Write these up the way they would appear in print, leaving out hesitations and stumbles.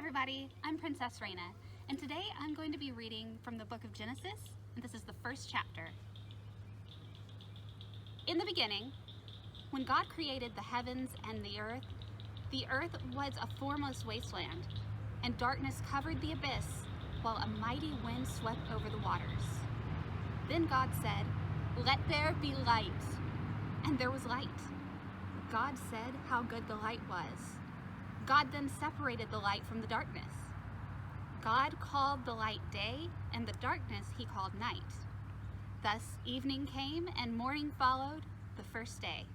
everybody, I'm Princess Rainna, and today I'm going to be reading from the book of Genesis, and this is the first chapter. In the beginning, when God created the heavens and the earth was a formless wasteland, and darkness covered the abyss, while a mighty wind swept over the waters. Then God said, "Let there be light," and there was light. God said how good the light was. God then separated the light from the darkness. God called the light day, and the darkness he called night. Thus evening came, and morning followed the first day.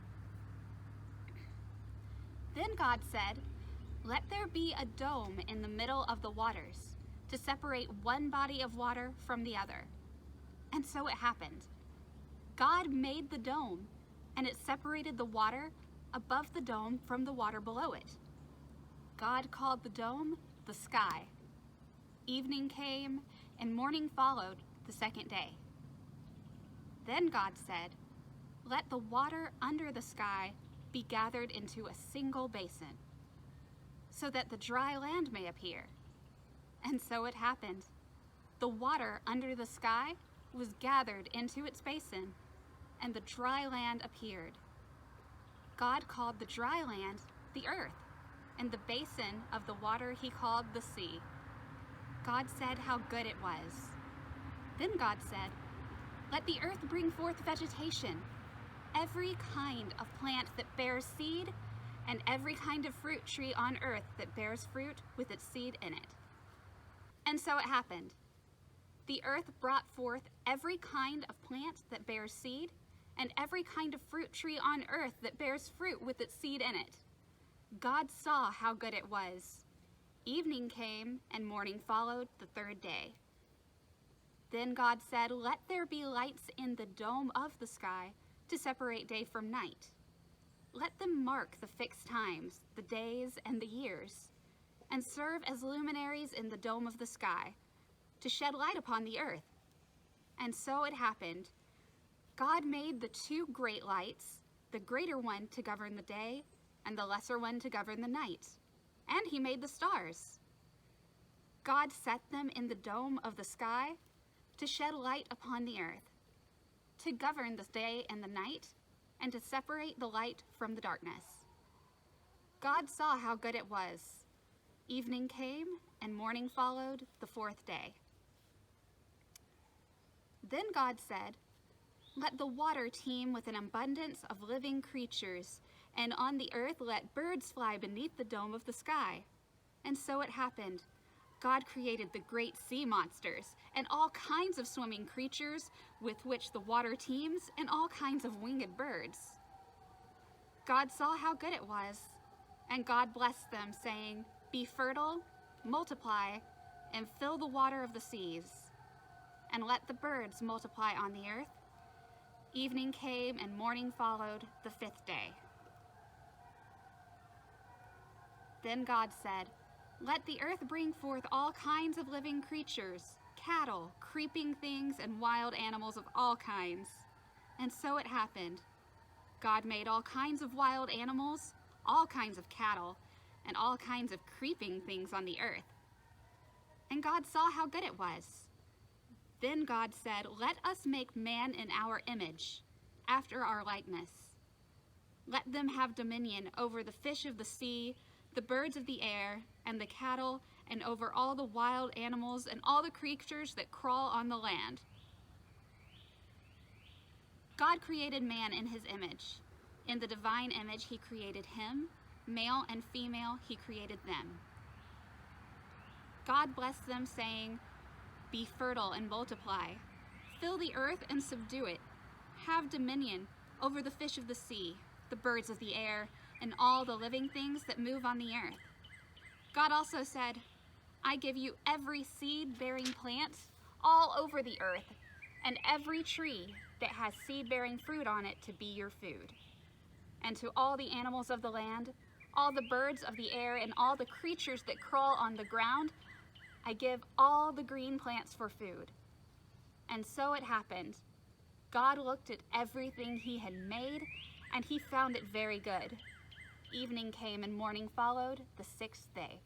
Then God said, "Let there be a dome in the middle of the waters, to separate one body of water from the other." And so it happened. God made the dome, and it separated the water above the dome from the water below it. God called the dome the sky. Evening came, and morning followed the second day. Then God said, "Let the water under the sky be gathered into a single basin, so that the dry land may appear." And so it happened. The water under the sky was gathered into its basin, and the dry land appeared. God called the dry land the earth, and the basin of the water he called the sea. God said how good it was. Then God said, "Let the earth bring forth vegetation, every kind of plant that bears seed, and every kind of fruit tree on earth that bears fruit with its seed in it." And so it happened. The earth brought forth every kind of plant that bears seed, and every kind of fruit tree on earth that bears fruit with its seed in it. God saw how good it was. Evening came, and morning followed the third day. Then God said, "Let there be lights in the dome of the sky to separate day from night. Let them mark the fixed times, the days and the years, and serve as luminaries in the dome of the sky, to shed light upon the earth." And so it happened. God made the two great lights, the greater one to govern the day, and the lesser one to govern the night. And he made the stars. God set them in the dome of the sky to shed light upon the earth, to govern the day and the night, and to separate the light from the darkness. God saw how good it was. Evening came, and morning followed the fourth day. Then God said, "Let the water teem with an abundance of living creatures, and on the earth let birds fly beneath the dome of the sky." And so it happened. God created the great sea monsters, and all kinds of swimming creatures with which the water teems, and all kinds of winged birds. God saw how good it was, and God blessed them, saying, "Be fertile, multiply, and fill the water of the seas, and let the birds multiply on the earth." Evening came, and morning followed the fifth day. Then God said, "Let the earth bring forth all kinds of living creatures, cattle, creeping things, and wild animals of all kinds." And so it happened. God made all kinds of wild animals, all kinds of cattle, and all kinds of creeping things on the earth. And God saw how good it was. Then God said, "Let us make man in our image, after our likeness. Let them have dominion over the fish of the sea, the birds of the air, and the cattle, and over all the wild animals and all the creatures that crawl on the land." God created man in his image. In the divine image he created him, male and female he created them. God blessed them, saying, "Be fertile and multiply, fill the earth and subdue it, have dominion over the fish of the sea, the birds of the air, and all the living things that move on the earth." God also said, "I give you every seed-bearing plant all over the earth, and every tree that has seed-bearing fruit on it to be your food. And to all the animals of the land, all the birds of the air, and all the creatures that crawl on the ground, I give all the green plants for food." And so it happened. God looked at everything he had made, and he found it very good. Evening came, and morning followed the sixth day.